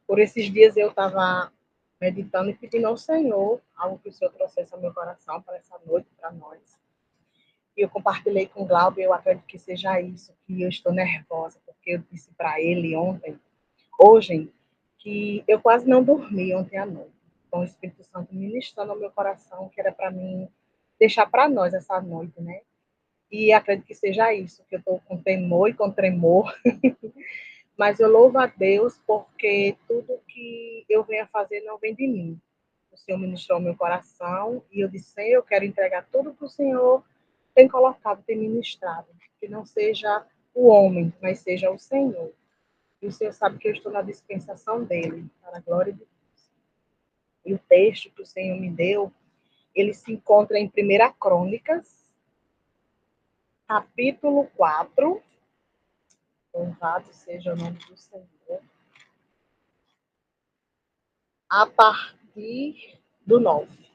Por esses dias eu estava meditando e pedindo ao Senhor algo que o Senhor trouxesse ao meu coração para essa noite, para nós. E eu compartilhei com o Glauber, eu acredito que seja isso, que eu estou nervosa, porque eu disse para ele hoje, que eu quase não dormi ontem à noite. Com o Espírito Santo ministrando ao meu coração, que era para mim deixar para nós essa noite, né? E acredito que seja isso, que eu estou com temor e com tremor, mas eu louvo a Deus porque tudo que eu venho a fazer não vem de mim. O Senhor ministrou meu coração e eu disse, Senhor, eu quero entregar tudo para o Senhor tem colocado, tem ministrado. Que não seja o homem, mas seja o Senhor. E o Senhor sabe que eu estou na dispensação dele, para a glória de Deus. E o texto que o Senhor me deu, ele se encontra em 1 Crônicas, capítulo 4. Louvado seja o nome do Senhor. A partir do 9.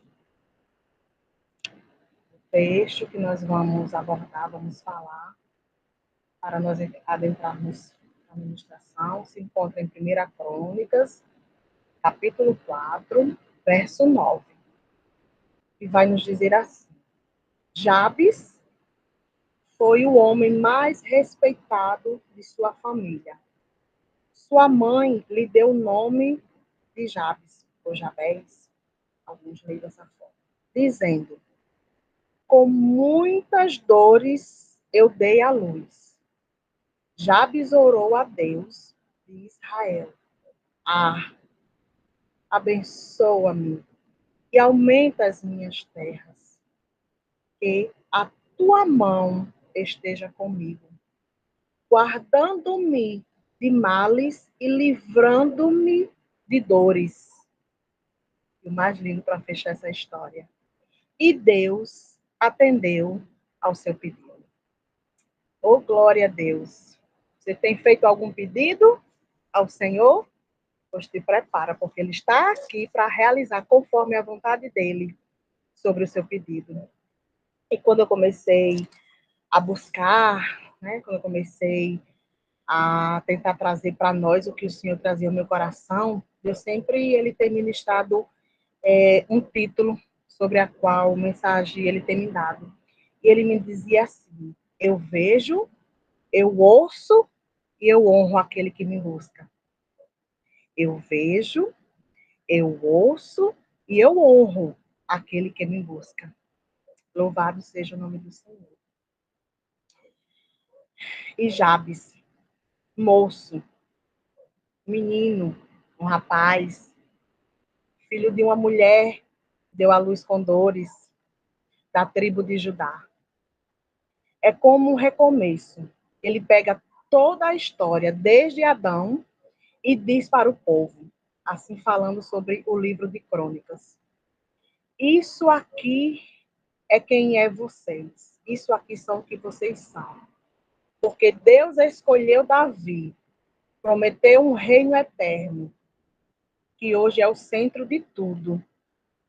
O texto que nós vamos abordar, vamos falar, para nós adentrarmos na ministração, se encontra em 1 Crônicas, capítulo 4, verso 9. E vai nos dizer assim: Jabes foi o homem mais respeitado de sua família. Sua mãe lhe deu o nome de Jabes, ou Jabés, alguns leem dessa forma, dizendo: com muitas dores eu dei à luz. Jabes orou a Deus de Israel: abençoa-me e aumenta as minhas terras, que a tua mão esteja comigo, guardando-me de males e livrando-me de dores. E o mais lindo para fechar essa história. E Deus atendeu ao seu pedido. Oh, glória a Deus. Você tem feito algum pedido ao Senhor? Pois te prepara, porque Ele está aqui para realizar conforme a vontade dEle sobre o seu pedido. E quando eu comecei a buscar, né, quando eu comecei a tentar trazer para nós o que o Senhor trazia ao meu coração, Ele tem ministrado um título sobre a qual mensagem Ele tem me dado. E Ele me dizia assim: eu vejo, eu ouço e eu honro aquele que me busca. Eu vejo, eu ouço e eu honro aquele que me busca. Louvado seja o nome do Senhor. E Jabes, moço, menino, um rapaz, filho de uma mulher, deu à luz com dores, da tribo de Judá. É como um recomeço. Ele pega toda a história, desde Adão, e diz para o povo, assim falando sobre o livro de Crônicas. Isso aqui é quem é vocês. Isso aqui são o que vocês são. Porque Deus escolheu Davi, prometeu um reino eterno, que hoje é o centro de tudo.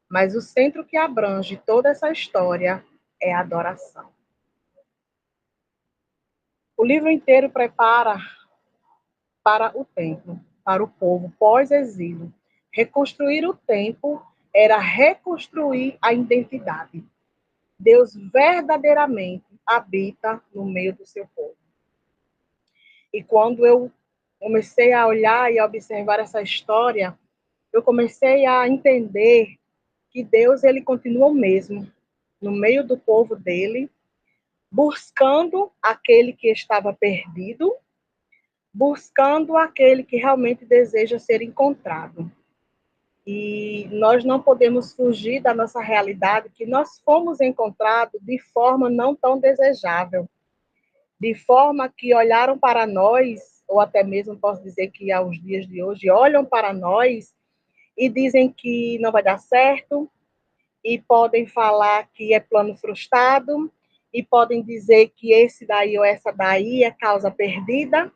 Mas o centro que abrange toda essa história é a adoração. O livro inteiro prepara para o templo, para o povo pós-exílio. Reconstruir o templo era reconstruir a identidade. Deus verdadeiramente habita no meio do seu povo. E quando eu comecei a olhar e a observar essa história, eu comecei a entender que Deus ele continua o mesmo no meio do povo dele, buscando aquele que estava perdido, buscando aquele que realmente deseja ser encontrado. E nós não podemos fugir da nossa realidade, que nós fomos encontrados de forma não tão desejável, de forma que olharam para nós, ou até mesmo posso dizer que aos dias de hoje, olham para nós e dizem que não vai dar certo, e podem falar que é plano frustrado, e podem dizer que esse daí ou essa daí é causa perdida,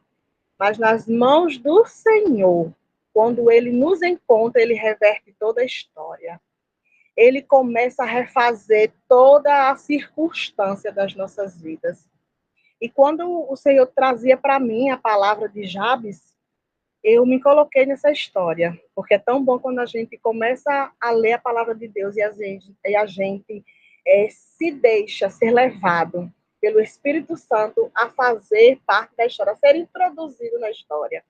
mas nas mãos do Senhor, quando Ele nos encontra, Ele reverte toda a história. Ele começa a refazer toda a circunstância das nossas vidas. E quando o Senhor trazia para mim a palavra de Jabes, eu me coloquei nessa história, porque é tão bom quando a gente começa a ler a palavra de Deus e a gente se deixa ser levado pelo Espírito Santo a fazer parte da história, a ser introduzido na história.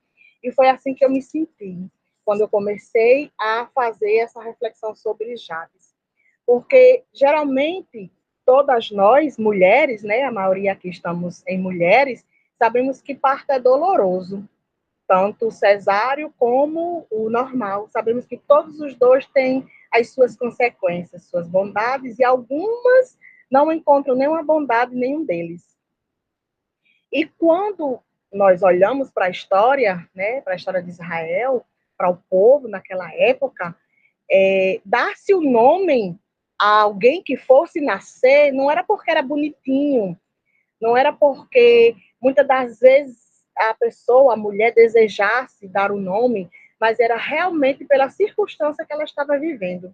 E foi assim que eu me senti, quando eu comecei a fazer essa reflexão sobre Jabes. Porque, geralmente, todas nós, mulheres, né, a maioria aqui estamos em mulheres, sabemos que parto é doloroso, tanto o cesáreo como o normal. Sabemos que todos os dois têm as suas consequências, suas bondades, e algumas não encontram nenhuma bondade em nenhum deles. E quando nós olhamos para a história, né, para a história de Israel, para o povo naquela época, dar-se o nome a alguém que fosse nascer não era porque era bonitinho, não era porque muitas das vezes a pessoa, a mulher, desejasse dar o nome, mas era realmente pela circunstância que ela estava vivendo.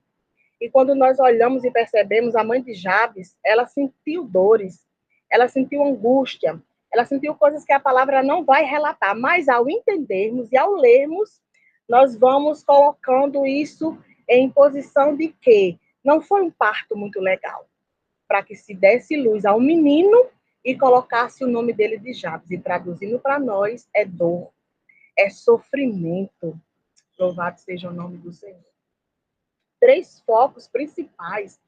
E quando nós olhamos e percebemos a mãe de Jabes, ela sentiu dores, ela sentiu angústia, ela sentiu coisas que a palavra não vai relatar, mas ao entendermos e ao lermos, nós vamos colocando isso em posição de que não foi um parto muito legal, para que se desse luz a um menino e colocasse o nome dele de Jabes. E traduzindo para nós, é dor, é sofrimento. Louvado seja o nome do Senhor. Três focos principais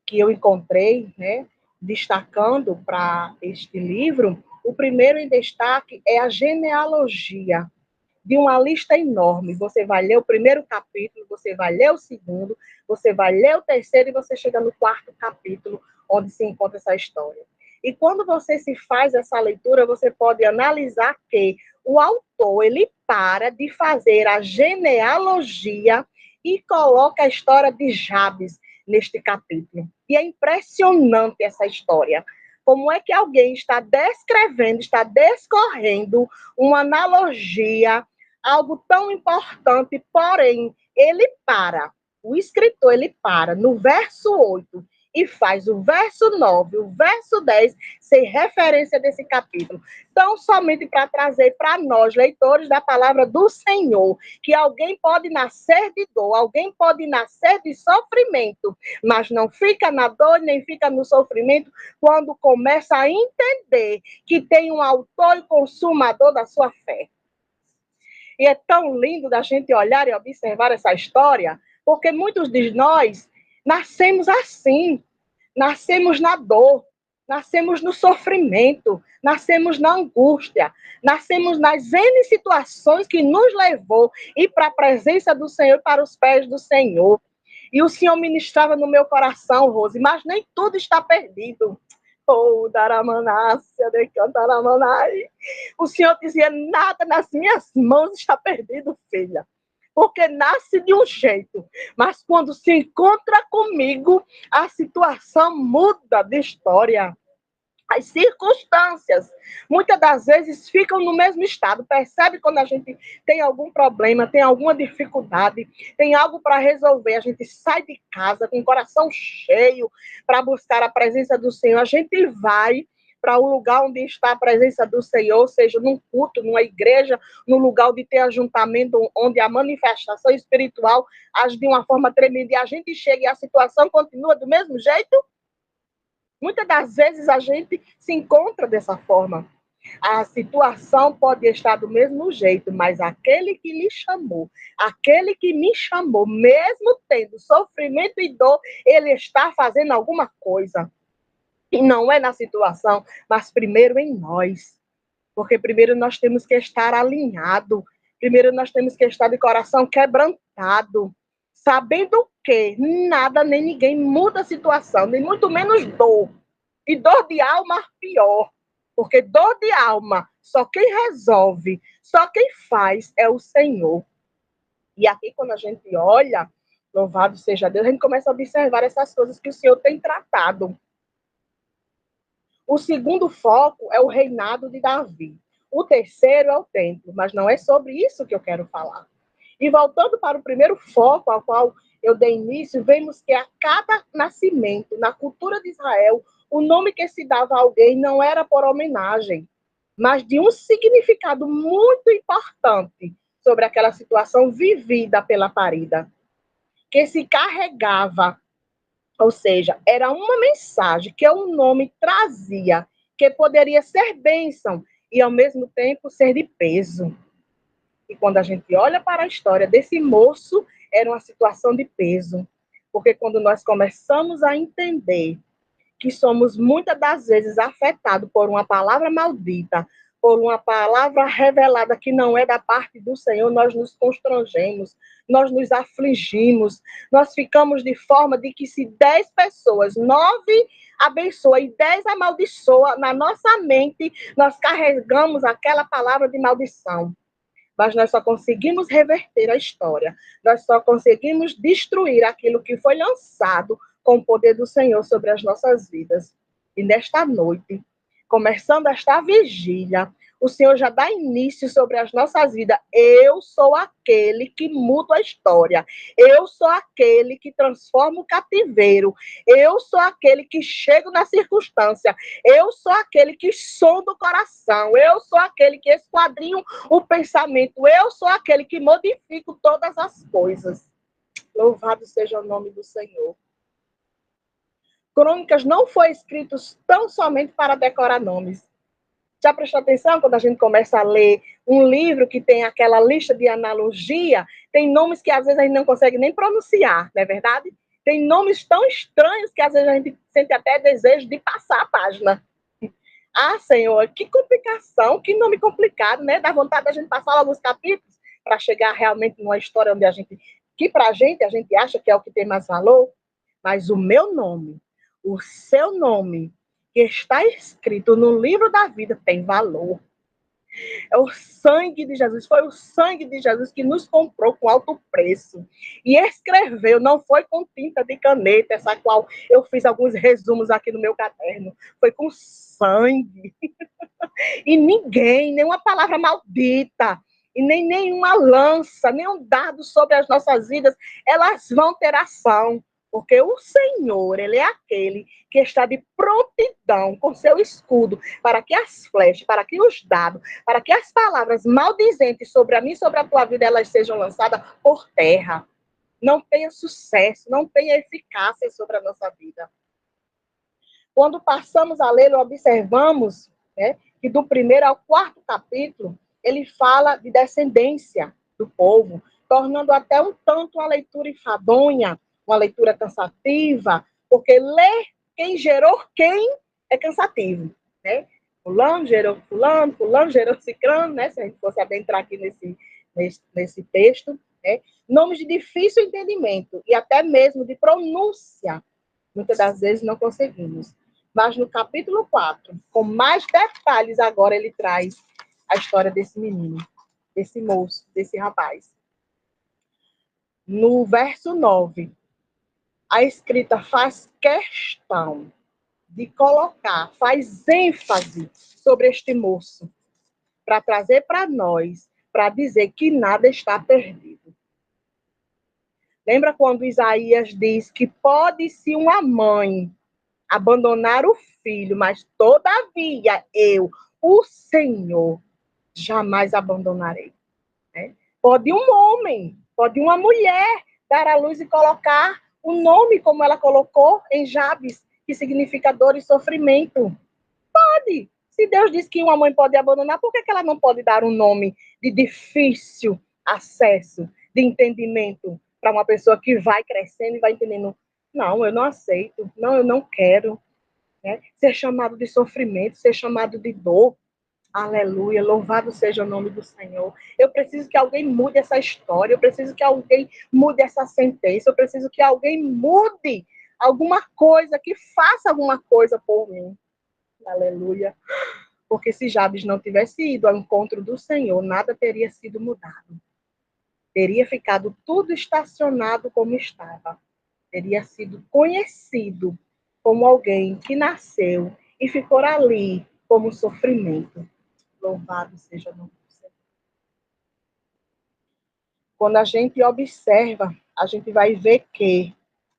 que eu encontrei, né, destacando para este livro. O primeiro em destaque é a genealogia de uma lista enorme. Você vai ler o primeiro capítulo, você vai ler o segundo, você vai ler o terceiro e você chega no quarto capítulo, onde se encontra essa história. E quando você se faz essa leitura, você pode analisar que o autor, ele para de fazer a genealogia e coloca a história de Jabes neste capítulo. E é impressionante essa história. Como é que alguém está descrevendo, está descorrendo uma analogia, algo tão importante, porém, o escritor, ele para no verso 8 e faz o verso 9, o verso 10, sem referência desse capítulo. Então, somente para trazer para nós, leitores da palavra do Senhor, que alguém pode nascer de dor, alguém pode nascer de sofrimento, mas não fica na dor nem fica no sofrimento quando começa a entender que tem um autor e consumador da sua fé. E é tão lindo da gente olhar e observar essa história, porque muitos de nós nascemos assim, nascemos na dor, nascemos no sofrimento, nascemos na angústia, nascemos nas N situações que nos levou ir para a presença do Senhor, para os pés do Senhor. E o Senhor ministrava no meu coração, Rose, mas nem tudo está perdido. Oh, Daramanácia, de Cantaramanai. O Senhor dizia: nada nas minhas mãos está perdido, filha. Porque nasce de um jeito, mas quando se encontra comigo, a situação muda de história. As circunstâncias, muitas das vezes, ficam no mesmo estado. Percebe quando a gente tem algum problema, tem alguma dificuldade, tem algo para resolver, a gente sai de casa com o coração cheio para buscar a presença do Senhor. A gente vai para o lugar onde está a presença do Senhor, seja num culto, numa igreja, num lugar de ter ajuntamento, onde a manifestação espiritual age de uma forma tremenda, e a gente chega e a situação continua do mesmo jeito. Muitas das vezes a gente se encontra dessa forma. A situação pode estar do mesmo jeito, mas aquele que lhe chamou, aquele que me chamou, mesmo tendo sofrimento e dor, ele está fazendo alguma coisa. E não é na situação, mas primeiro em nós. Porque primeiro nós temos que estar alinhado, primeiro nós temos que estar de coração quebrantado, sabendo que nada nem ninguém muda a situação, nem muito menos dor. E dor de alma, pior. Porque dor de alma, só quem resolve, só quem faz é o Senhor. E aqui, quando a gente olha, louvado seja Deus, a gente começa a observar essas coisas que o Senhor tem tratado. O segundo foco é o reinado de Davi. O terceiro é o templo, mas não é sobre isso que eu quero falar. E voltando para o primeiro foco ao qual eu dei início, vemos que a cada nascimento, na cultura de Israel, o nome que se dava a alguém não era por homenagem, mas de um significado muito importante sobre aquela situação vivida pela parida, que se carregava, ou seja, era uma mensagem que o nome trazia, que poderia ser bênção e, ao mesmo tempo, ser de peso. E quando a gente olha para a história desse moço, era uma situação de peso. Porque quando nós começamos a entender que somos muitas das vezes afetados por uma palavra maldita, por uma palavra revelada que não é da parte do Senhor, nós nos constrangemos, nós nos afligimos, nós ficamos de forma de que se 10 pessoas, 9 abençoa e 10 amaldiçoa, na nossa mente nós carregamos aquela palavra de maldição. Mas nós só conseguimos reverter a história, nós só conseguimos destruir aquilo que foi lançado com o poder do Senhor sobre as nossas vidas. E nesta noite, começando esta vigília, o Senhor já dá início sobre as nossas vidas. Eu sou aquele que muda a história. Eu sou aquele que transforma o cativeiro. Eu sou aquele que chega na circunstância. Eu sou aquele que sonda o coração. Eu sou aquele que esquadrinho o pensamento. Eu sou aquele que modifico todas as coisas. Louvado seja o nome do Senhor. Crônicas não foi escrito tão somente para decorar nomes. Já prestou atenção quando a gente começa a ler um livro que tem aquela lista de analogia? Tem nomes que às vezes a gente não consegue nem pronunciar, não é verdade? Tem nomes tão estranhos que às vezes a gente sente até desejo de passar a página. Ah, Senhor, que complicação, que nome complicado, né? Dá vontade da gente passar alguns capítulos para chegar realmente numa história onde a gente, que para a gente acha que é o que tem mais valor, mas o meu nome, o seu nome, que está escrito no livro da vida, tem valor. É o sangue de Jesus, foi o sangue de Jesus que nos comprou com alto preço. E escreveu, não foi com tinta de caneta, essa qual eu fiz alguns resumos aqui no meu caderno. Foi com sangue. E ninguém, nenhuma palavra maldita, e nem nenhuma lança, nenhum dardo sobre as nossas vidas, elas vão ter ação. Porque o Senhor, Ele é aquele que está de prontidão com seu escudo para que as flechas, para que os dados, para que as palavras maldizentes sobre a mim e sobre a tua vida, elas sejam lançadas por terra. Não tenha sucesso, não tenha eficácia sobre a nossa vida. Quando passamos a ler, observamos, né, que do 1º ao 4º capítulo, ele fala de descendência do povo, tornando até um tanto uma leitura enfadonha, uma leitura cansativa, porque ler quem gerou quem é cansativo, né? Fulano gerou fulano, fulano gerou ciclano, né? Se a gente fosse adentrar aqui nesse texto, né? Nomes de difícil entendimento e até mesmo de pronúncia, muitas das vezes não conseguimos. Mas no capítulo 4, com mais detalhes, agora ele traz a história desse menino, desse moço, desse rapaz. No verso 9, a escrita faz questão de colocar, faz ênfase sobre este moço, para trazer para nós, para dizer que nada está perdido. Lembra quando Isaías diz que pode-se uma mãe abandonar o filho, mas todavia eu, o Senhor, jamais abandonarei. Né? Pode um homem, pode uma mulher dar à luz e colocar o nome como ela colocou em Jabes, que significa dor e sofrimento. Pode. Se Deus diz que uma mãe pode abandonar, por que ela não pode dar um nome de difícil acesso, de entendimento, para uma pessoa que vai crescendo e vai entendendo? Não, eu não aceito. Não, eu não quero. Né? Ser chamado de sofrimento, ser chamado de dor. Aleluia, louvado seja o nome do Senhor. Eu preciso que alguém mude essa história, eu preciso que alguém mude essa sentença, eu preciso que alguém mude alguma coisa, que faça alguma coisa por mim. Aleluia. Porque se Jabes não tivesse ido ao encontro do Senhor, nada teria sido mudado. Teria ficado tudo estacionado como estava. Teria sido conhecido como alguém que nasceu e ficou ali como sofrimento. Louvado seja o nome do Senhor. Quando a gente observa, a gente vai ver que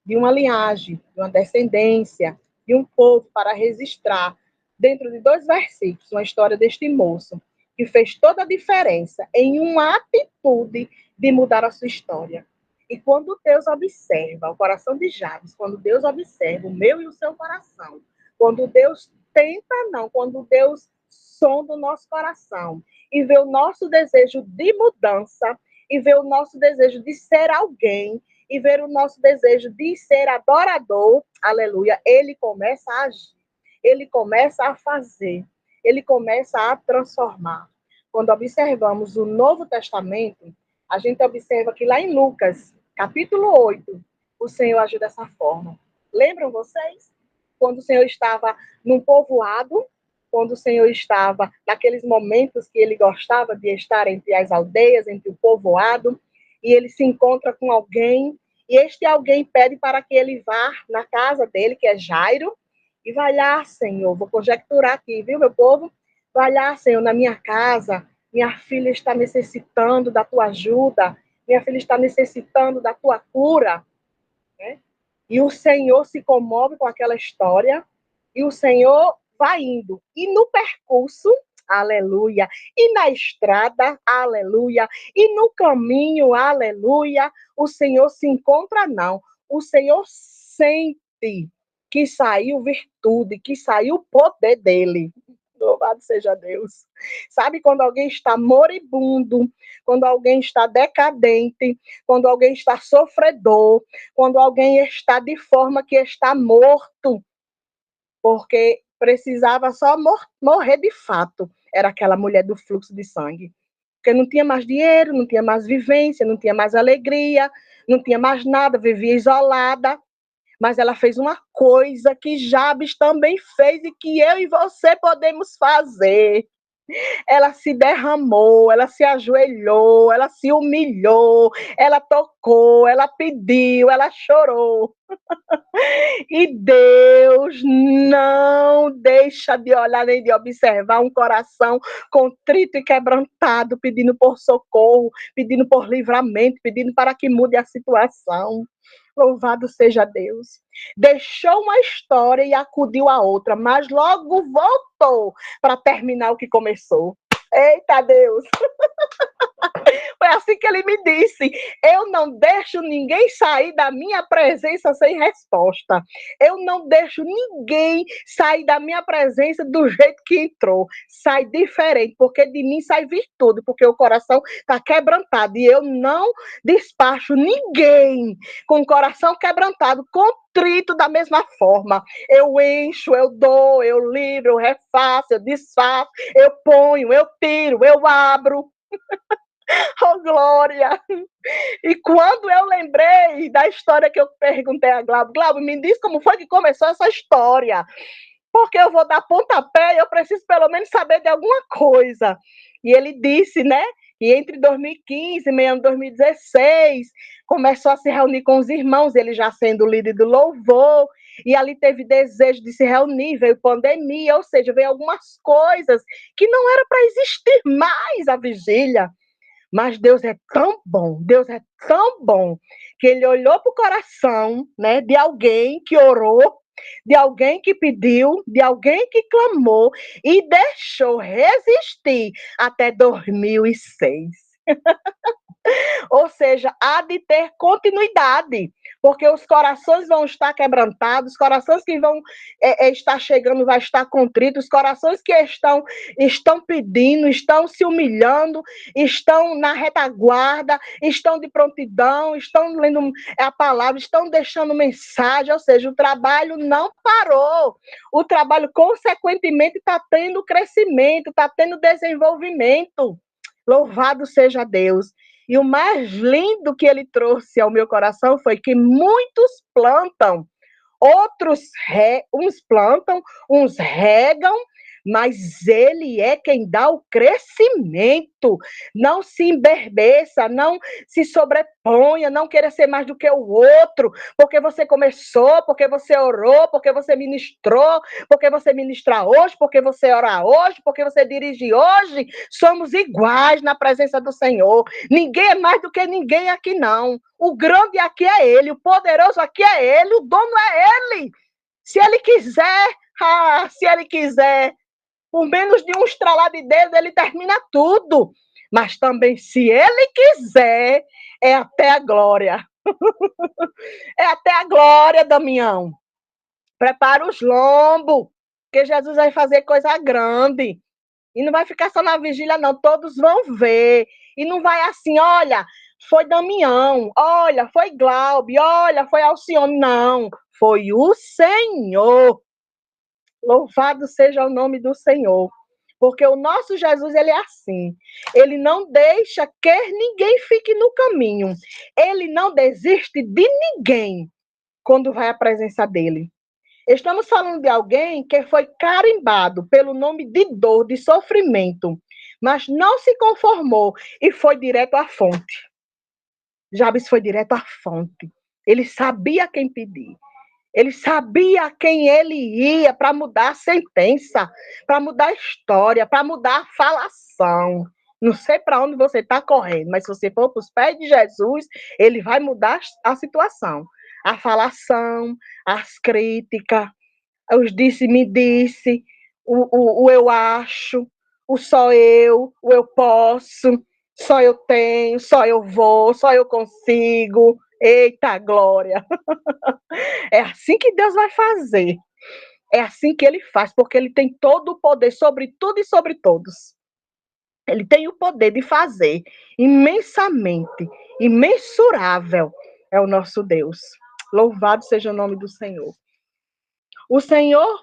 de uma linhagem, de uma descendência, de um povo para registrar, dentro de 2 versículos, uma história deste moço, que fez toda a diferença em uma atitude de mudar a sua história. E quando Deus observa o coração de Jabes, quando Deus observa o meu e o seu coração, quando Deus tenta, não, quando Deus sonda o nosso coração e vê o nosso desejo de mudança, e vê o nosso desejo de ser alguém, e ver o nosso desejo de ser adorador, aleluia, ele começa a agir, ele começa a fazer, ele começa a transformar. Quando observamos o Novo Testamento, a gente observa que lá em Lucas, capítulo 8, o Senhor agiu dessa forma. Lembram vocês? Quando o Senhor estava num povoado, quando o Senhor estava naqueles momentos que ele gostava de estar entre as aldeias, entre o povoado, e ele se encontra com alguém, e este alguém pede para que ele vá na casa dele, que é Jairo, e vai lá, Senhor, vou conjecturar aqui, viu, meu povo? Vai lá, Senhor, na minha casa, minha filha está necessitando da tua ajuda, minha filha está necessitando da tua cura, né? E o Senhor se comove com aquela história, e o Senhor vai indo. E no percurso, aleluia, e na estrada, aleluia, e no caminho, aleluia, o Senhor se encontra, não. O Senhor sente que saiu virtude, que saiu o poder dele. Louvado seja Deus. Sabe quando alguém está moribundo, quando alguém está decadente, quando alguém está sofredor, quando alguém está de forma que está morto, porque precisava só morrer de fato. Era aquela mulher do fluxo de sangue. Porque não tinha mais dinheiro, não tinha mais vivência, não tinha mais alegria, não tinha mais nada, vivia isolada. Mas ela fez uma coisa que Jabes também fez e que eu e você podemos fazer. Ela se derramou, ela se ajoelhou, ela se humilhou, ela tocou, ela pediu, ela chorou. E Deus não deixa de olhar nem de observar um coração contrito e quebrantado, pedindo por socorro, pedindo por livramento, pedindo para que mude a situação. Louvado seja Deus. Deixou uma história e acudiu a outra, mas logo voltou para terminar o que começou. Eita Deus! Foi assim que ele me disse: eu não deixo ninguém sair da minha presença sem resposta. Eu não deixo ninguém sair da minha presença do jeito que entrou. Sai diferente, porque de mim sai virtude, porque o coração está quebrantado. E eu não despacho ninguém com o coração quebrantado, contrito da mesma forma. Eu encho, eu dou, eu livro, eu refaço, eu desfaço, eu ponho, eu tiro, eu abro. Oh, glória! E quando eu lembrei da história que eu perguntei a Glauber, Glauber, me diz como foi que começou essa história. Porque eu vou dar pontapé e eu preciso pelo menos saber de alguma coisa. E ele disse, né, que entre 2015 e meio de 2016, começou a se reunir com os irmãos, ele já sendo líder do louvor, e ali teve desejo de se reunir, veio pandemia, ou seja, veio algumas coisas que não era para existir mais a vigília. Mas Deus é tão bom, que ele olhou para o coração, né, de alguém que orou, de alguém que pediu, de alguém que clamou e deixou resistir até 2006. Ou seja, há de ter continuidade, porque os corações vão estar quebrantados, os corações que vão estar chegando vai estar contritos, os corações que estão pedindo, estão se humilhando, estão na retaguarda, estão de prontidão, estão lendo a palavra, estão deixando mensagem, ou seja, o trabalho não parou. O trabalho, consequentemente, está tendo crescimento, está tendo desenvolvimento. Louvado seja Deus. E o mais lindo que ele trouxe ao meu coração foi que muitos plantam, uns plantam, uns regam, mas ele é quem dá o crescimento. Não se emberbeça, não se sobreponha, não queira ser mais do que o outro, porque você começou, porque você orou, porque você ministrou, porque você ministra hoje, porque você ora hoje, porque você dirige hoje. Somos iguais na presença do Senhor. Ninguém é mais do que ninguém aqui, não. O grande aqui é ele, o poderoso aqui é ele, o dono é ele. Se ele quiser, se ele quiser, Por menos de um estralar de dedo, ele termina tudo. Mas também, se ele quiser, é até a glória. É até a glória, Damião. Prepara os lombos, porque Jesus vai fazer coisa grande. E não vai ficar só na vigília, não. Todos vão ver. E não vai assim, olha, foi Damião, olha, foi Glaube, olha, foi Alcione. Não, foi o Senhor. Louvado seja o nome do Senhor. Porque o nosso Jesus, ele é assim. Ele não deixa que ninguém fique no caminho. Ele não desiste de ninguém quando vai à presença dele. Estamos falando de alguém que foi carimbado pelo nome de dor, de sofrimento, mas não se conformou e foi direto à fonte. Jabes foi direto à fonte. Ele sabia quem pedir. Ele sabia a quem ele ia para mudar a sentença, para mudar a história, para mudar a falação. Não sei para onde você está correndo, mas se você for para os pés de Jesus, ele vai mudar a situação. A falação, as críticas, os disse-me disse, o eu acho, o só eu, o eu posso, só eu tenho, só eu vou, só eu consigo. Eita glória! É assim que Deus vai fazer. É assim que ele faz, porque ele tem todo o poder sobre tudo e sobre todos. Ele tem o poder de fazer imensamente, imensurável é o nosso Deus. Louvado seja o nome do Senhor. O Senhor,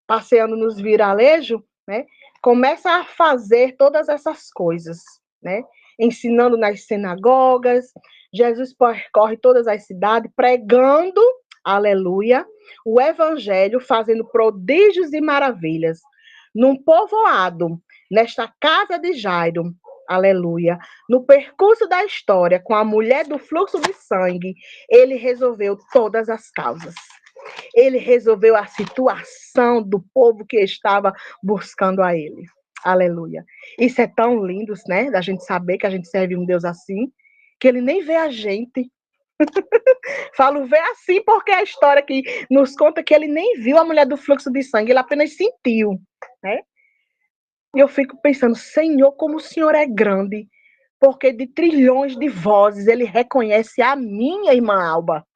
passeando nos viralejos, né, começa a fazer todas essas coisas, né? Ensinando nas sinagogas, Jesus percorre todas as cidades, pregando, aleluia, o evangelho, fazendo prodígios e maravilhas. Num povoado, nesta casa de Jairo, aleluia, no percurso da história, com a mulher do fluxo de sangue, ele resolveu todas as causas. Ele resolveu a situação do povo que estava buscando a ele. Aleluia. Isso é tão lindo, né? Da gente saber que a gente serve um Deus assim, que ele nem vê a gente. Falo vê assim porque a história que nos conta que ele nem viu a mulher do fluxo de sangue, ele apenas sentiu, né? E eu fico pensando, Senhor, como o Senhor é grande, porque de trilhões de vozes ele reconhece a minha irmã Alba.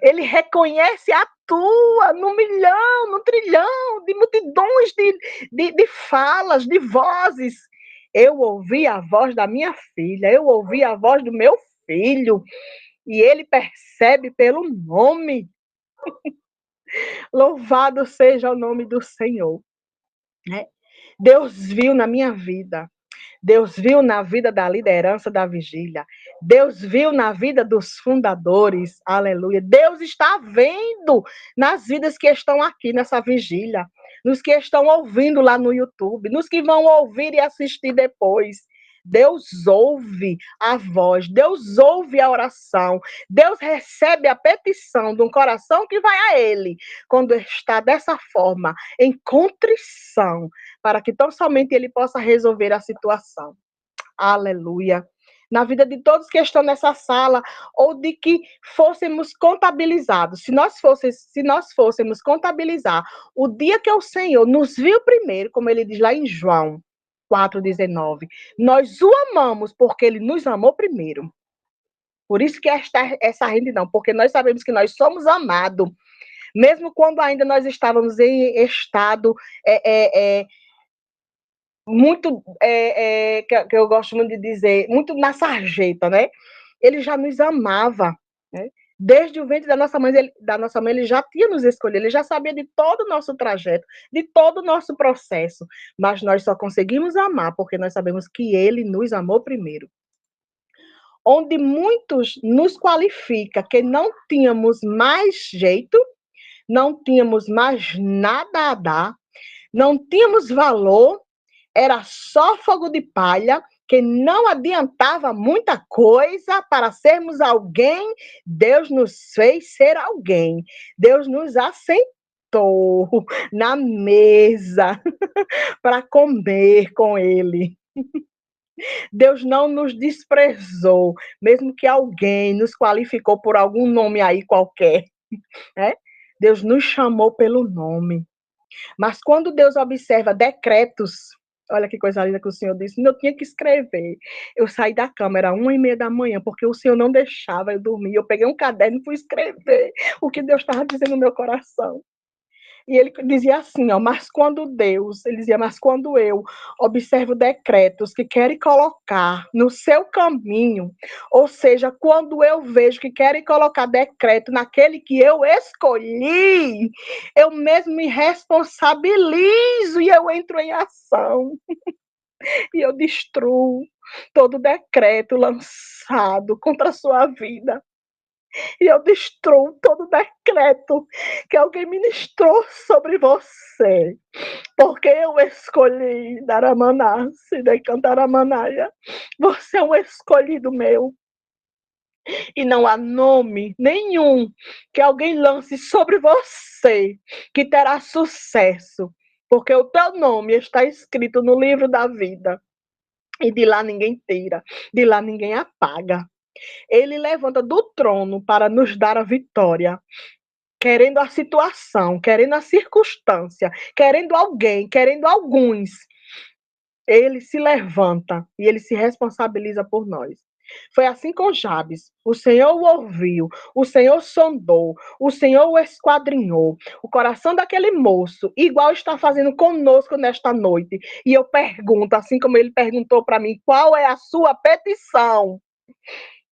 Ele reconhece a tua no milhão, no trilhão de multidões de falas, de vozes. Eu ouvi a voz da minha filha, eu ouvi a voz do meu filho, e ele percebe pelo nome. Louvado seja o nome do Senhor. Né? Deus viu na minha vida. Deus viu na vida da liderança da vigília. Deus viu na vida dos fundadores. Aleluia. Deus está vendo nas vidas que estão aqui nessa vigília, nos que estão ouvindo lá no YouTube, nos que vão ouvir e assistir depois. Deus ouve a voz, Deus ouve a oração, Deus recebe a petição de um coração que vai a Ele, quando está dessa forma, em contrição, para que tão somente Ele possa resolver a situação. Aleluia. Na vida de todos que estão nessa sala, ou de que fôssemos contabilizados, se nós fôssemos contabilizar o dia que o Senhor nos viu primeiro, como ele diz lá em João 4,19, nós o amamos porque ele nos amou primeiro. Por isso que essa retidão, porque nós sabemos que nós somos amados, mesmo quando ainda nós estávamos em estado muito, que eu gosto muito de dizer, muito na sarjeta, né? Ele já nos amava, né? Desde o ventre da nossa mãe, ele já tinha nos escolhido, ele já sabia de todo o nosso trajeto, de todo o nosso processo, mas nós só conseguimos amar porque nós sabemos que ele nos amou primeiro. Onde muitos nos qualifica que não tínhamos mais jeito, não tínhamos mais nada a dar, não tínhamos valor, era só fogo de palha, que não adiantava muita coisa para sermos alguém. Deus nos fez ser alguém. Deus nos assentou na mesa para comer com Ele. Deus não nos desprezou, mesmo que alguém nos qualificou por algum nome aí qualquer, né? Deus nos chamou pelo nome. Mas quando Deus observa decretos, olha que coisa linda que o Senhor disse, eu tinha que escrever. Eu saí da cama, era 1h30 da manhã, porque o Senhor não deixava eu dormir. Eu peguei um caderno e fui escrever o que Deus estava dizendo no meu coração. E ele dizia assim, ó, ele dizia, mas quando eu observo decretos que querem colocar no seu caminho, ou seja, quando eu vejo que querem colocar decreto naquele que eu escolhi, eu mesmo me responsabilizo e eu entro em ação. E eu destruo todo decreto lançado contra a sua vida. E eu destruo todo decreto que alguém ministrou sobre você. Porque eu escolhi Daramaná, se decantar a Manaia. Você é um escolhido meu. E não há nome nenhum que alguém lance sobre você que terá sucesso. Porque o teu nome está escrito no livro da vida. E de lá ninguém tira, de lá ninguém apaga. Ele levanta do trono para nos dar a vitória, querendo a situação, querendo a circunstância, querendo alguém, querendo alguns. Ele se levanta e ele se responsabiliza por nós. Foi assim com Jabes. O Senhor o ouviu, o Senhor sondou, o Senhor o esquadrinhou. O coração daquele moço, igual está fazendo conosco nesta noite. E eu pergunto, assim como ele perguntou para mim, qual é a sua petição?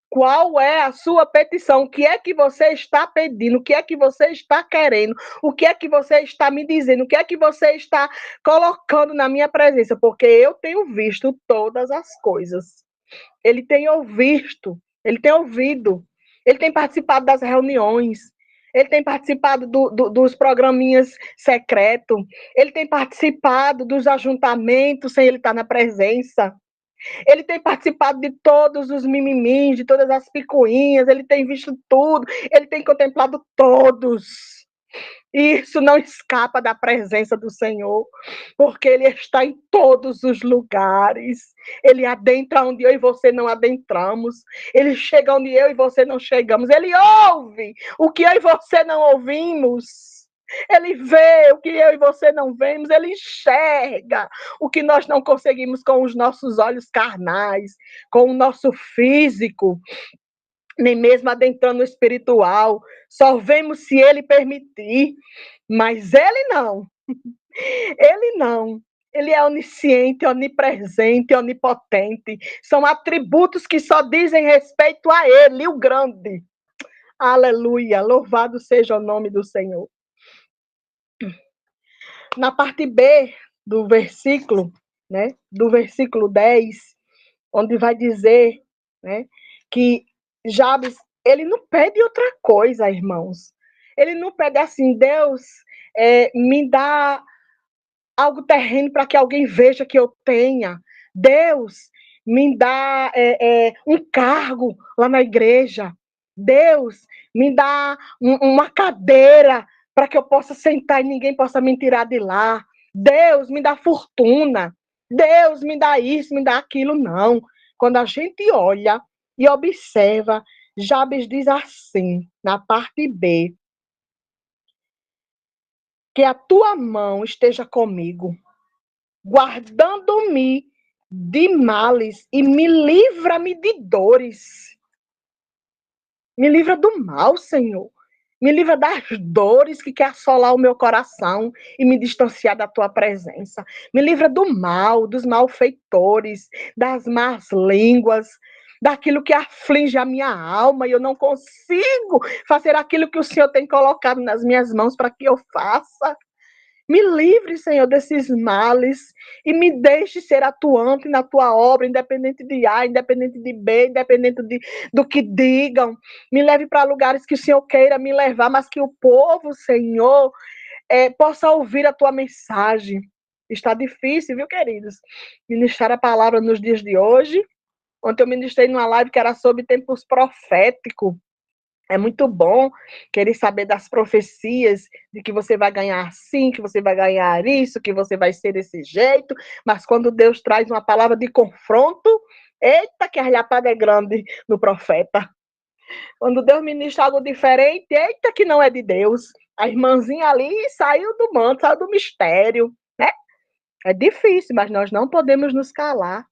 Qual é a sua petição? O que é que você está pedindo? O que é que você está querendo? O que é que você está me dizendo? O que é que você está colocando na minha presença? Porque eu tenho visto todas as coisas. Ele tem ouvido, ele tem ouvido, ele tem participado das reuniões, ele tem participado dos programinhas secretos, ele tem participado dos ajuntamentos sem ele estar na presença. Ele tem participado de todos os mimimis, de todas as picuinhas, ele tem visto tudo, ele tem contemplado todos. Isso não escapa da presença do Senhor, porque Ele está em todos os lugares. Ele adentra onde eu e você não adentramos. Ele chega onde eu e você não chegamos. Ele ouve o que eu e você não ouvimos. Ele vê o que eu e você não vemos, ele enxerga o que nós não conseguimos com os nossos olhos carnais, com o nosso físico, nem mesmo adentrando no espiritual. Só vemos se ele permitir, mas ele não. Ele não. Ele é onisciente, onipresente, onipotente. São atributos que só dizem respeito a ele, o grande. Aleluia, louvado seja o nome do Senhor. Na parte B do versículo, né, do versículo 10, onde vai dizer, né, que Jabes, ele não pede outra coisa, irmãos. Ele não pede assim, Deus, me dá algo terreno para que alguém veja que eu tenha. Deus, me dá um cargo lá na igreja. Deus, me dá uma cadeira para que eu possa sentar e ninguém possa me tirar de lá. Deus, me dá fortuna. Deus, me dá isso, me dá aquilo. Não. Quando a gente olha e observa, Jabes diz assim, na parte B, que a tua mão esteja comigo, guardando-me de males e me livra-me de dores. Me livra do mal, Senhor. Me livra das dores que quer assolar o meu coração e me distanciar da tua presença. Me livra do mal, dos malfeitores, das más línguas, daquilo que aflige a minha alma e eu não consigo fazer aquilo que o Senhor tem colocado nas minhas mãos para que eu faça. Me livre, Senhor, desses males e me deixe ser atuante na tua obra, independente de A, independente de B, independente do que digam. Me leve para lugares que o Senhor queira me levar, mas que o povo, Senhor, possa ouvir a tua mensagem. Está difícil, viu, queridos? Ministrar a palavra nos dias de hoje. Ontem eu ministrei numa live que era sobre tempos proféticos. É muito bom querer saber das profecias, de que você vai ganhar assim, que você vai ganhar isso, que você vai ser desse jeito, mas quando Deus traz uma palavra de confronto, eita, que a arrapada é grande no profeta. Quando Deus ministra algo diferente, eita, que não é de Deus. A irmãzinha ali saiu do manto, saiu do mistério, né? É difícil, mas nós não podemos nos calar.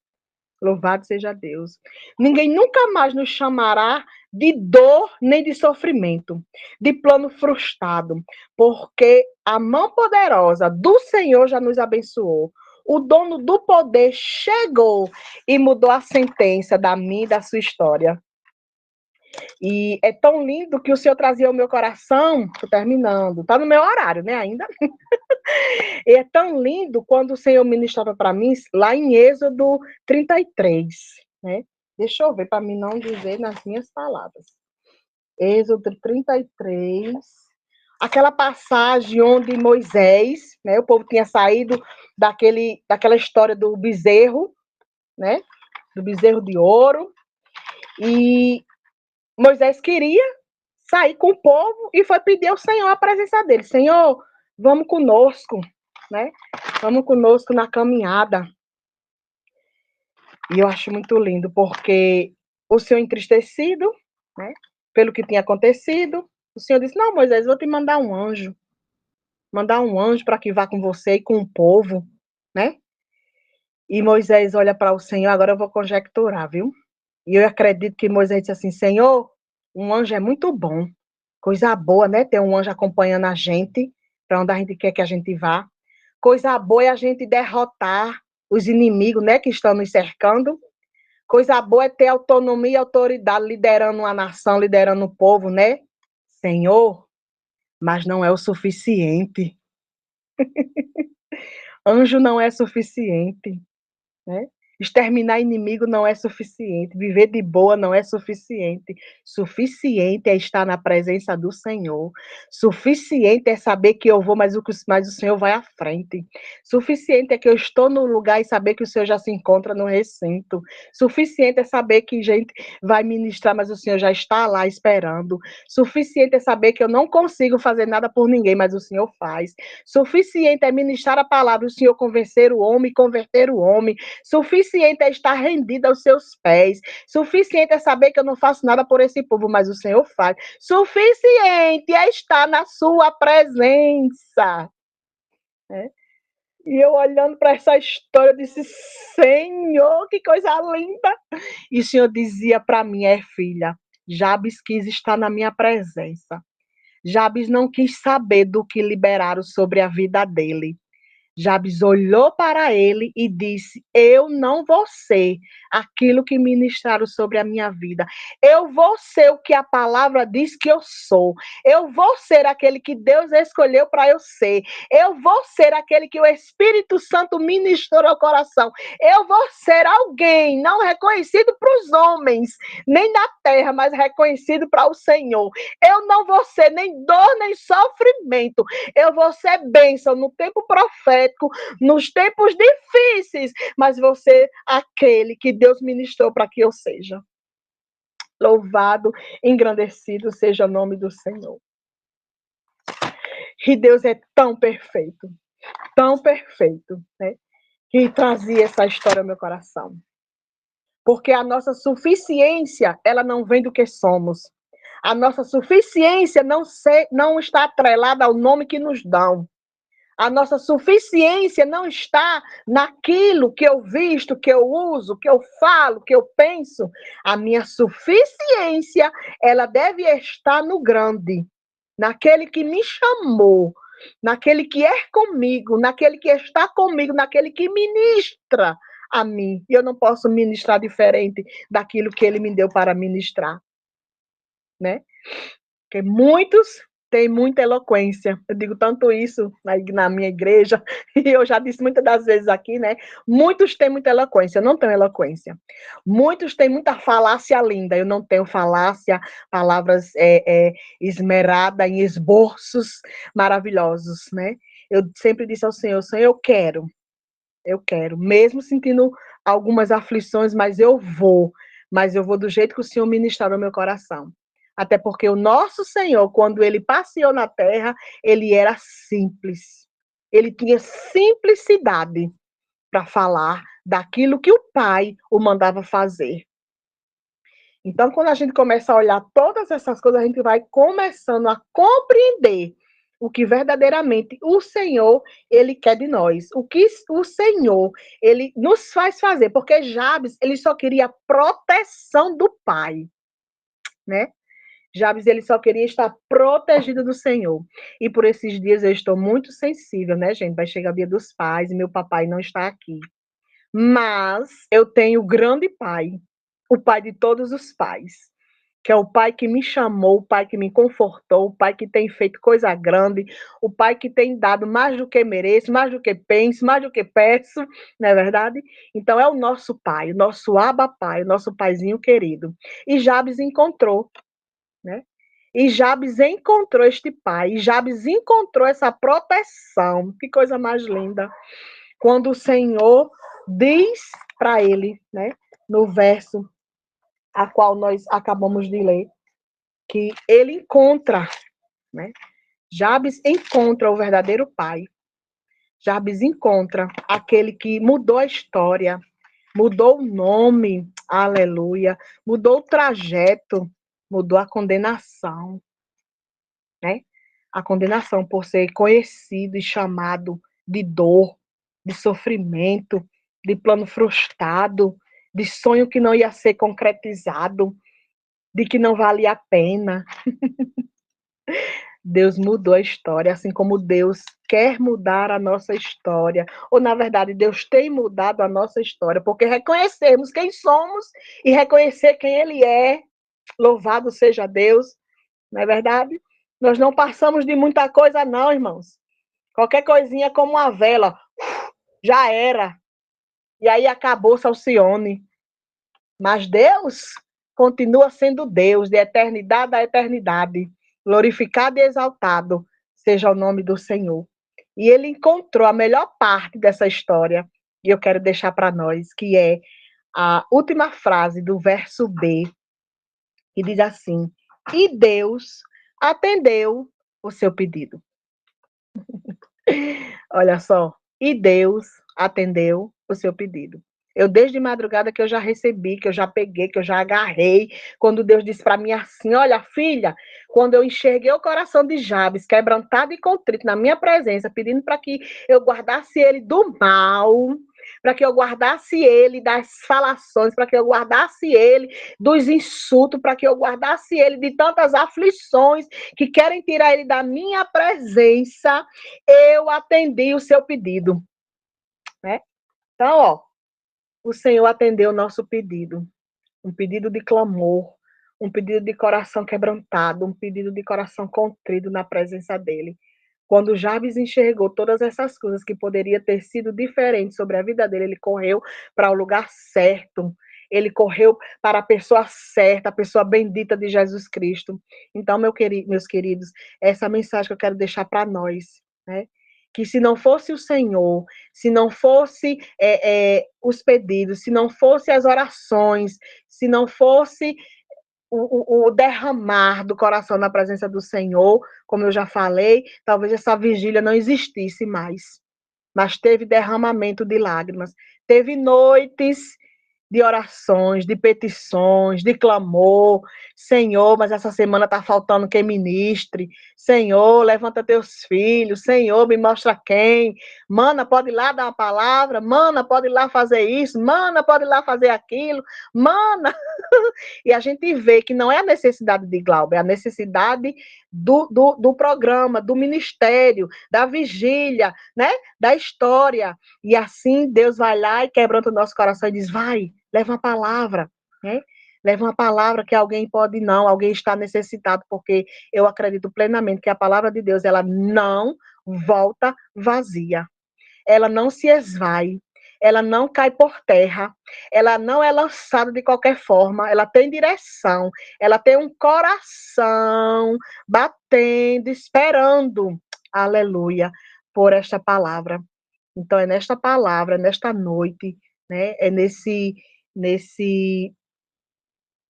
Louvado seja Deus. Ninguém nunca mais nos chamará de dor nem de sofrimento, de plano frustrado, porque a mão poderosa do Senhor já nos abençoou. O dono do poder chegou e mudou a sentença da minha e da sua história. E é tão lindo que o Senhor trazia ao meu coração, estou terminando, está no meu horário, né, ainda? E é tão lindo quando o Senhor ministrava para mim, lá em Êxodo 33, né? Deixa eu ver, para mim não dizer nas minhas palavras. Êxodo 33, aquela passagem onde Moisés, né, o povo tinha saído daquela história do bezerro, né, do bezerro de ouro, e Moisés queria sair com o povo e foi pedir ao Senhor a presença dele. Senhor, vamos conosco, né? Vamos conosco na caminhada. E eu acho muito lindo, porque o Senhor entristecido, né? Pelo que tinha acontecido, o Senhor disse, não, Moisés, vou te mandar um anjo. Mandar um anjo para que vá com você e com o povo, né? E Moisés olha para o Senhor, agora eu vou conjecturar, viu? E eu acredito que Moisés disse assim, Senhor, um anjo é muito bom. Coisa boa, né? Ter um anjo acompanhando a gente, para onde a gente quer que a gente vá. Coisa boa é a gente derrotar os inimigos, né, que estão nos cercando. Coisa boa é ter autonomia e autoridade, liderando uma nação, liderando o povo, né? Senhor, mas não é o suficiente. Anjo não é suficiente, né? Exterminar inimigo não é suficiente, viver de boa não é suficiente. Suficiente é estar na presença do Senhor. Suficiente é saber que eu vou, mas o Senhor vai à frente. Suficiente é que eu estou no lugar e saber que o Senhor já se encontra no recinto. Suficiente é saber que gente vai ministrar, mas o Senhor já está lá esperando. Suficiente é saber que eu não consigo fazer nada por ninguém, mas o Senhor faz. Suficiente é ministrar a palavra, o Senhor convencer o homem, converter o homem. Suficiente é estar rendida aos seus pés. Suficiente é saber que eu não faço nada por esse povo, mas o Senhor faz. Suficiente é estar na sua presença. Né? E eu olhando para essa história, eu disse, Senhor, que coisa linda. E o Senhor dizia para mim, filha, Jabes quis estar na minha presença. Jabes não quis saber do que liberaram sobre a vida dele. Jabes olhou para ele e disse, eu não vou ser aquilo que ministraram sobre a minha vida. Eu vou ser o que a palavra diz que eu sou. Eu vou ser aquele que Deus escolheu para eu ser. Eu vou ser aquele que o Espírito Santo ministrou ao coração. Eu vou ser alguém não reconhecido para os homens, nem na terra, mas reconhecido para o Senhor. Eu não vou ser nem dor, nem sofrimento. Eu vou ser bênção no tempo profético, nos tempos difíceis, mas vou ser aquele que Deus ministrou para que eu seja. Louvado, engrandecido seja o nome do Senhor. E Deus é tão perfeito, né? Que trazia essa história ao meu coração. Porque a nossa suficiência, ela não vem do que somos. A nossa suficiência não está atrelada ao nome que nos dão. A nossa suficiência não está naquilo que eu visto, que eu uso, que eu falo, que eu penso. A minha suficiência, ela deve estar no grande, naquele que me chamou, naquele que é comigo, naquele que está comigo, naquele que ministra a mim. E eu não posso ministrar diferente daquilo que ele me deu para ministrar, né? Porque muitos têm muita eloquência. Eu digo tanto isso na minha igreja, e eu já disse muitas das vezes aqui, né? Muitos têm muita eloquência, eu não tenho eloquência. Muitos têm muita falácia linda, eu não tenho falácia, palavras esmerada em esboços maravilhosos, né? Eu sempre disse ao Senhor, Senhor, eu quero, mesmo sentindo algumas aflições, mas eu vou do jeito que o Senhor ministrar no meu coração. Até porque o nosso Senhor, quando ele passeou na terra, ele era simples. Ele tinha simplicidade para falar daquilo que o Pai o mandava fazer. Então, quando a gente começa a olhar todas essas coisas, a gente vai começando a compreender o que verdadeiramente o Senhor, ele quer de nós. O que o Senhor, ele nos faz fazer. Porque Jabes, ele só queria proteção do pai, né? Jabes, ele só queria estar protegido do Senhor. E por esses dias eu estou muito sensível, né, gente? Vai chegar o dia dos pais e meu papai não está aqui. Mas eu tenho o grande pai, o pai de todos os pais, que é o pai que me chamou, o pai que me confortou, o pai que tem feito coisa grande, o pai que tem dado mais do que mereço, mais do que penso, mais do que peço, não é verdade? Então é o nosso pai, o nosso Abba Pai, o nosso paizinho querido. E Jabes encontrou, né? E Jabes encontrou este pai, e Jabes encontrou essa proteção. Que coisa mais linda. Quando o Senhor diz para ele, né, no verso a qual nós acabamos de ler, que ele encontra, né? Jabes encontra o verdadeiro pai. Jabes encontra aquele que mudou a história, mudou o nome, aleluia, mudou o trajeto, mudou a condenação, né? A condenação por ser conhecido e chamado de dor, de sofrimento, de plano frustrado, de sonho que não ia ser concretizado, de que não valia a pena. Deus mudou a história, assim como Deus quer mudar a nossa história. Ou, na verdade, Deus tem mudado a nossa história, porque reconhecemos quem somos e reconhecer quem Ele é. Louvado seja Deus, não é verdade? Nós não passamos de muita coisa, não, irmãos. Qualquer coisinha como uma vela, já era. E aí acabou, Salcione. Mas Deus continua sendo Deus, de eternidade a eternidade. Glorificado e exaltado seja o nome do Senhor. E ele encontrou a melhor parte dessa história, e eu quero deixar para nós, que é a última frase do verso B, que diz assim: E Deus atendeu o seu pedido. Olha só, e Deus atendeu o seu pedido. Eu, desde madrugada, que eu já recebi, que eu já peguei, que eu já agarrei, quando Deus disse para mim assim: olha, filha, quando eu enxerguei o coração de Jabes, quebrantado e contrito na minha presença, pedindo para que eu guardasse ele do mal, para que eu guardasse ele das falações, para que eu guardasse ele dos insultos, para que eu guardasse ele de tantas aflições que querem tirar ele da minha presença, eu atendi o seu pedido, né? Então, ó, o Senhor atendeu o nosso pedido, um pedido de clamor, um pedido de coração quebrantado, um pedido de coração contrito na presença dele. Quando Jabes enxergou todas essas coisas que poderia ter sido diferentes sobre a vida dele, ele correu para o lugar certo. Ele correu para a pessoa certa, a pessoa bendita de Jesus Cristo. Então, meus queridos, essa mensagem que eu quero deixar para nós, né? Que se não fosse o Senhor, se não fosse os pedidos, se não fosse as orações, se não fosse o derramar do coração na presença do Senhor, como eu já falei, talvez essa vigília não existisse mais. Mas teve derramamento de lágrimas, teve noites de orações, de petições, de clamor. Senhor, mas essa semana está faltando quem ministre. Senhor, levanta teus filhos. Senhor, me mostra quem. Mana, pode ir lá dar uma palavra. Mana, pode ir lá fazer isso. Mana, pode ir lá fazer aquilo. Mana. E a gente vê que não é a necessidade de Glauber, é a necessidade do programa, do ministério, da vigília, né? Da história. E assim Deus vai lá e quebranta o nosso coração e diz: vai, leva uma palavra, né? Leva uma palavra que alguém pode não, alguém está necessitado, porque eu acredito plenamente que a palavra de Deus, ela não volta vazia. Ela não se esvai, ela não cai por terra, ela não é lançada de qualquer forma, ela tem direção, ela tem um coração batendo, esperando, aleluia, por esta palavra. Então, é nesta palavra, nesta noite, né, é nesse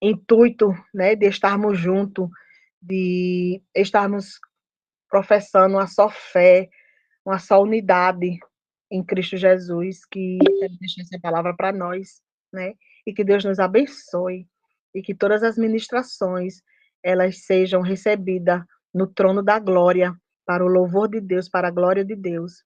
intuito, né, de estarmos juntos, de estarmos professando uma só fé, uma só unidade em Cristo Jesus, que quero deixar essa palavra para nós, né? E que Deus nos abençoe e que todas as ministrações elas sejam recebidas no trono da glória, para o louvor de Deus, para a glória de Deus.